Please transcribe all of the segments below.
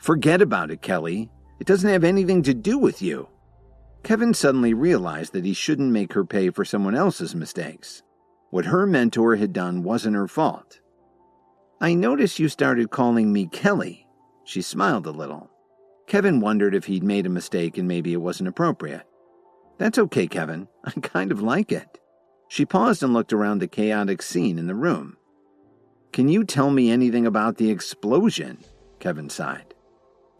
Forget about it, Kelly. It doesn't have anything to do with you. Kevin suddenly realized that he shouldn't make her pay for someone else's mistakes. What her mentor had done wasn't her fault. I noticed you started calling me Kelly. She smiled a little. Kevin wondered if he'd made a mistake and maybe it wasn't appropriate. That's okay, Kevin. I kind of like it. She paused and looked around the chaotic scene in the room. Can you tell me anything about the explosion? Kevin sighed.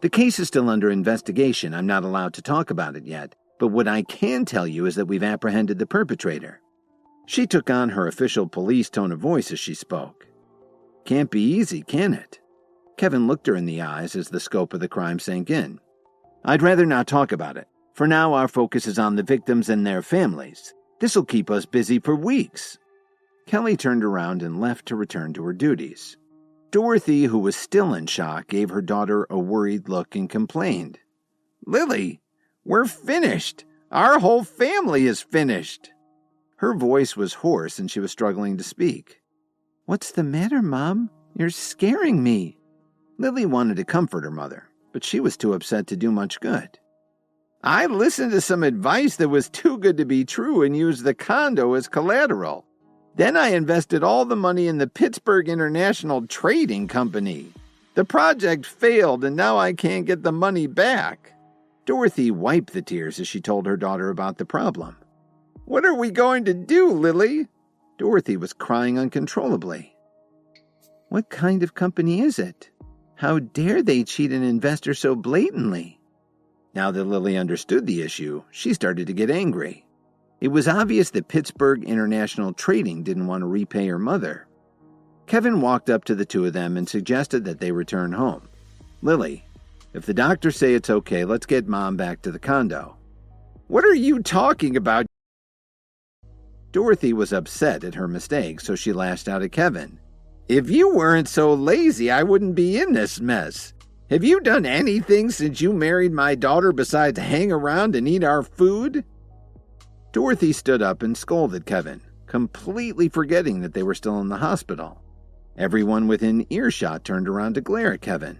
The case is still under investigation. I'm not allowed to talk about it yet, but what I can tell you is that we've apprehended the perpetrator. She took on her official police tone of voice as she spoke. Can't be easy, can it? Kevin looked her in the eyes as the scope of the crime sank in. I'd rather not talk about it. For now, our focus is on the victims and their families. This'll keep us busy for weeks. Kelly turned around and left to return to her duties. Dorothy, who was still in shock, gave her daughter a worried look and complained. Lily, we're finished. Our whole family is finished. Her voice was hoarse and she was struggling to speak. What's the matter, Mom? You're scaring me. Lily wanted to comfort her mother, but she was too upset to do much good. I listened to some advice that was too good to be true and used the condo as collateral. Then I invested all the money in the Pittsburgh International Trading Company. The project failed and now I can't get the money back. Dorothy wiped the tears as she told her daughter about the problem. What are we going to do, Lily? Dorothy was crying uncontrollably. What kind of company is it? How dare they cheat an investor so blatantly? Now that Lily understood the issue, she started to get angry. It was obvious that Pittsburgh International Trading didn't want to repay her mother. Kevin walked up to the two of them and suggested that they return home. Lily, if the doctors say it's okay, let's get Mom back to the condo. What are you talking about? Dorothy was upset at her mistake, so she lashed out at Kevin. If you weren't so lazy, I wouldn't be in this mess. Have you done anything since you married my daughter besides hang around and eat our food? Dorothy stood up and scolded Kevin, completely forgetting that they were still in the hospital. Everyone within earshot turned around to glare at Kevin.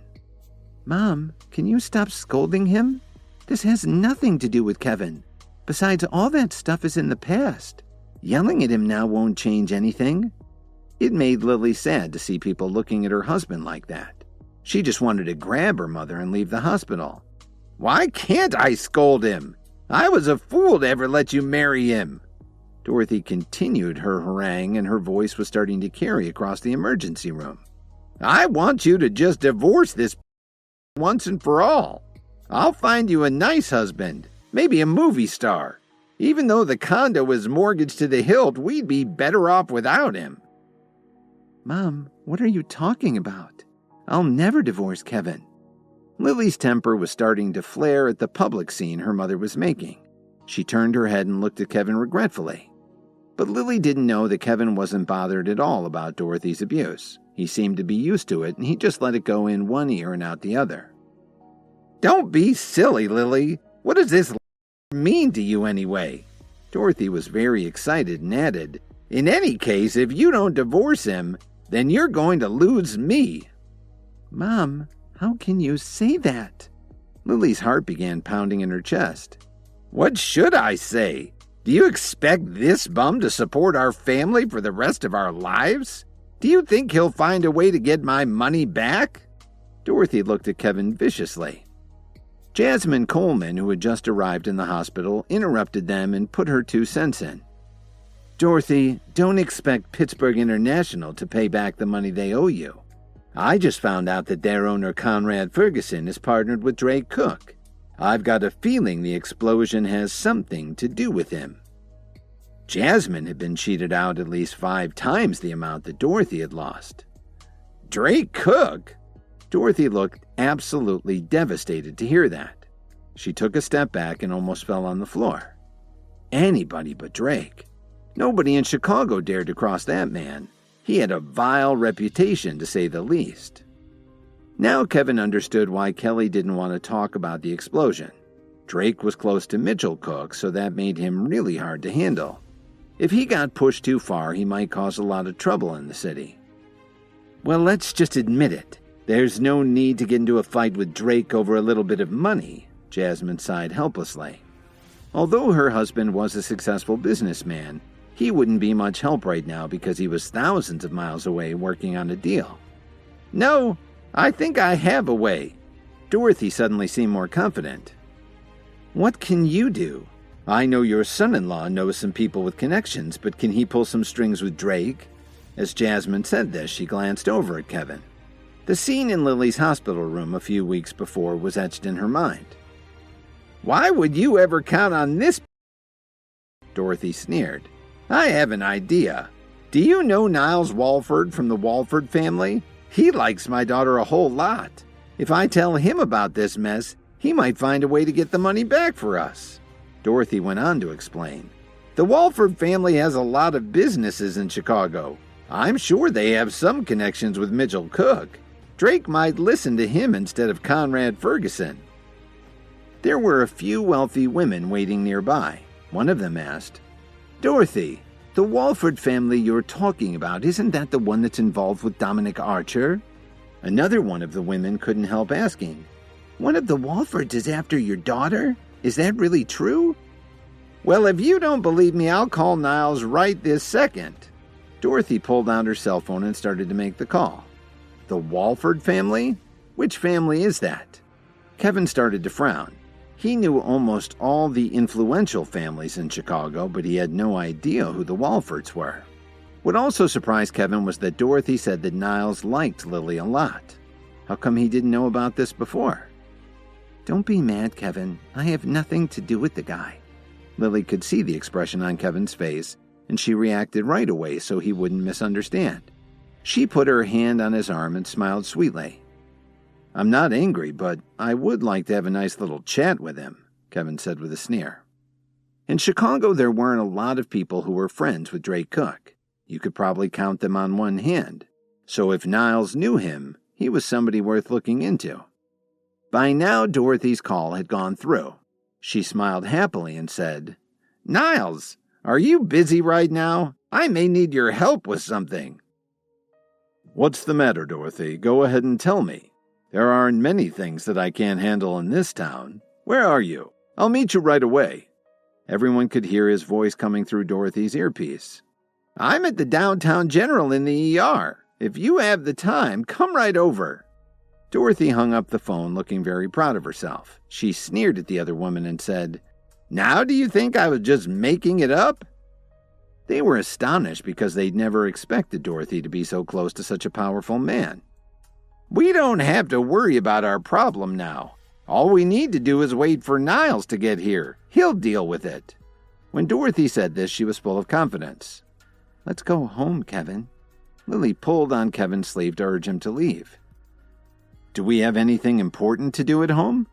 Mom, can you stop scolding him? This has nothing to do with Kevin. Besides, all that stuff is in the past. Yelling at him now won't change anything. It made Lily sad to see people looking at her husband like that. She just wanted to grab her mother and leave the hospital. Why can't I scold him? I was a fool to ever let you marry him. Dorothy continued her harangue and her voice was starting to carry across the emergency room. I want you to just divorce this once and for all. I'll find you a nice husband, maybe a movie star. Even though the condo is mortgaged to the hilt, we'd be better off without him. Mom, what are you talking about? I'll never divorce Kevin. Lily's temper was starting to flare at the public scene her mother was making. She turned her head and looked at Kevin regretfully. But Lily didn't know that Kevin wasn't bothered at all about Dorothy's abuse. He seemed to be used to it, and he just let it go in one ear and out the other. Don't be silly, Lily. What does this mean to you anyway? Dorothy was very excited and added, in any case, if you don't divorce him, then you're going to lose me. Mom, how can you say that? Lily's heart began pounding in her chest. What should I say? Do you expect this bum to support our family for the rest of our lives? Do you think he'll find a way to get my money back? Dorothy looked at Kevin viciously. Jasmine Coleman, who had just arrived in the hospital, interrupted them and put her 2 cents in. Dorothy, don't expect Pittsburgh International to pay back the money they owe you. I just found out that their owner Conrad Ferguson is partnered with Drake Cook. I've got a feeling the explosion has something to do with him. Jasmine had been cheated out at least 5 times the amount that Dorothy had lost. Drake Cook? Dorothy looked absolutely devastated to hear that. She took a step back and almost fell on the floor. Anybody but Drake. Nobody in Chicago dared to cross that man. He had a vile reputation, to say the least. Now Kevin understood why Kelly didn't want to talk about the explosion. Drake was close to Mitchell Cook, so that made him really hard to handle. If he got pushed too far, he might cause a lot of trouble in the city. Well, let's just admit it. There's no need to get into a fight with Drake over a little bit of money, Jasmine sighed helplessly. Although her husband was a successful businessman, he wouldn't be much help right now because he was thousands of miles away working on a deal. No, I think I have a way. Dorothy suddenly seemed more confident. What can you do? I know your son-in-law knows some people with connections, but can he pull some strings with Drake? As Jasmine said this, she glanced over at Kevin. The scene in Lily's hospital room a few weeks before was etched in her mind. Why would you ever count on this? Dorothy sneered. I have an idea. Do you know Niles Walford from the Walford family? He likes my daughter a whole lot. If I tell him about this mess, he might find a way to get the money back for us. Dorothy went on to explain. The Walford family has a lot of businesses in Chicago. I'm sure they have some connections with Mitchell Cook. Drake might listen to him instead of Conrad Ferguson. There were a few wealthy women waiting nearby. One of them asked, Dorothy, the Walford family you're talking about, isn't that the one that's involved with Dominic Archer? Another one of the women couldn't help asking, one of the Walfords is after your daughter? Is that really true? Well, if you don't believe me, I'll call Niles right this second. Dorothy pulled out her cell phone and started to make the call. The Walford family? Which family is that? Kevin started to frown. He knew almost all the influential families in Chicago, but he had no idea who the Walfords were. What also surprised Kevin was that Dorothy said that Niles liked Lily a lot. How come he didn't know about this before? Don't be mad, Kevin. I have nothing to do with the guy. Lily could see the expression on Kevin's face, and she reacted right away so he wouldn't misunderstand. She put her hand on his arm and smiled sweetly. I'm not angry, but I would like to have a nice little chat with him, Kevin said with a sneer. In Chicago, there weren't a lot of people who were friends with Drake Cook. You could probably count them on one hand. So if Niles knew him, he was somebody worth looking into. By now, Dorothy's call had gone through. She smiled happily and said, Niles, are you busy right now? I may need your help with something. What's the matter, Dorothy? Go ahead and tell me. There aren't many things that I can't handle in this town. Where are you? I'll meet you right away. Everyone could hear his voice coming through Dorothy's earpiece. I'm at the downtown general in the ER. If you have the time, come right over. Dorothy hung up the phone looking very proud of herself. She sneered at the other woman and said, Now do you think I was just making it up? They were astonished because they'd never expected Dorothy to be so close to such a powerful man. We don't have to worry about our problem now. All we need to do is wait for Niles to get here. He'll deal with it. When Dorothy said this, she was full of confidence. Let's go home, Kevin. Lily pulled on Kevin's sleeve to urge him to leave. Do we have anything important to do at home?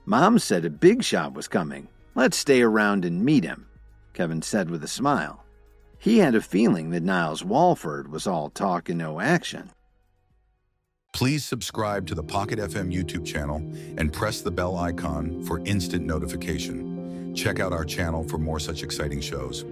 Mom said a big shot was coming. Let's stay around and meet him, Kevin said with a smile. He had a feeling that Niles Walford was all talk and no action. Please subscribe to the Pocket FM YouTube channel and press the bell icon for instant notification. Check out our channel for more such exciting shows.